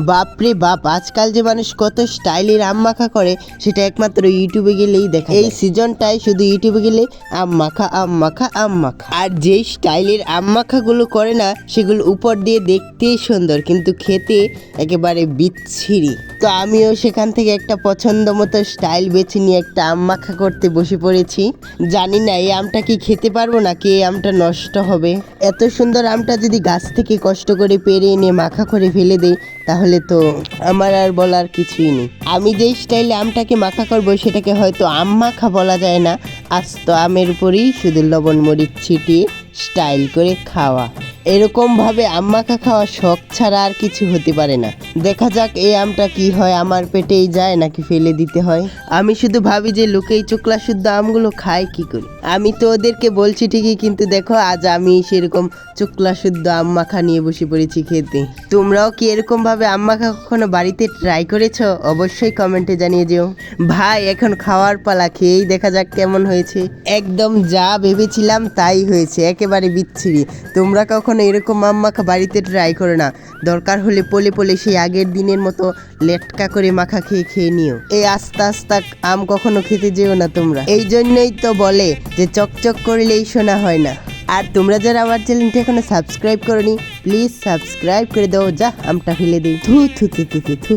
বাপরে বাপ, আজকাল যে মানুষ কত স্টাইলের আম মাখা করে সেটা একমাত্র ইউটিউবে গেলেই দেখা যায়। এই সিজনটায় শুধু ইউটিউবে গেলে আম মাখা আম মাখা আম মাখা। আর যেই স্টাইলের আম মাখাগুলো করে না সেগুলো উপর দিয়ে দেখতেই সুন্দর কিন্তু খেতে একেবারে বিচ্ছিরি। তো আমিও সেখান থেকে একটা পছন্দ মতো স্টাইল বেছে নিয়ে একটা আম মাখা করতে বসে পড়েছি। জানি না এই আমটা কি খেতে পারবো নাকি এই আমটা নষ্ট হবে। এত সুন্দর আমটা যদি গাছ থেকে কষ্ট করে পেরে এনে মাখা করে ফেলে দেই তাহলে তো আমার আর বলার কিছুই নেই। আমি যেই স্টাইলে আমটাকে মাখা করবো সেটাকে হয়তো আম মাখা বলা যায় না, আস্ত আমের উপরেই শুধু লবণ মরিচ ছিটিয়ে স্টাইল করে খাওয়া। এরকম ভাবে আম মাখা খাওয়া শখ ছাড়া আর কিছু হতে পারে না। দেখা যাক এই আমটা কি হয়, আমার পেটেই যায় নাকি ফেলে দিতে হয়। আমি শুধু ভাবি যে লোকেই চোকলা শুদ্ধ আমগুলো খায় কি করে। আমি তো ওদেরকে বলছি ঠিকই, কিন্তু দেখো আজ আমি সেরকম চোকলা শুদ্ধ আম মাখা নিয়ে বসে পড়েছি খেতে। তোমরাও কি এরকম ভাবে আম মাখা কখনো বাড়িতে ট্রাই করেছো? অবশ্যই কমেন্টে জানিয়ে যেও। ভাই এখন খাওয়ার পালা, খেয়েই দেখা যাক কেমন হয়েছে। একদম যা ভেবেছিলাম তাই হয়েছে, একেবারে বিচ্ছিরি। তোমরা কখনো এরকম আম মাখা বাড়িতে ট্রাই করো না, দরকার হলে পলে পলে সেই আগের দিনের মতো লেটকা করে মাখা খেয়ে খেয়ে নিও। এই আস্তে আস্তে আম কখনো খেতে যেও না তোমরা। এই জন্যই তো বলে যে চকচক করলেই শোনা হয় না। আর তোমরা যারা আমার চ্যানেলটি এখনো সাবস্ক্রাইব করোনি প্লিজ সাবস্ক্রাইব করে দাও। যা আমটা ফেলে দিই, থু থু থু থু থু থু।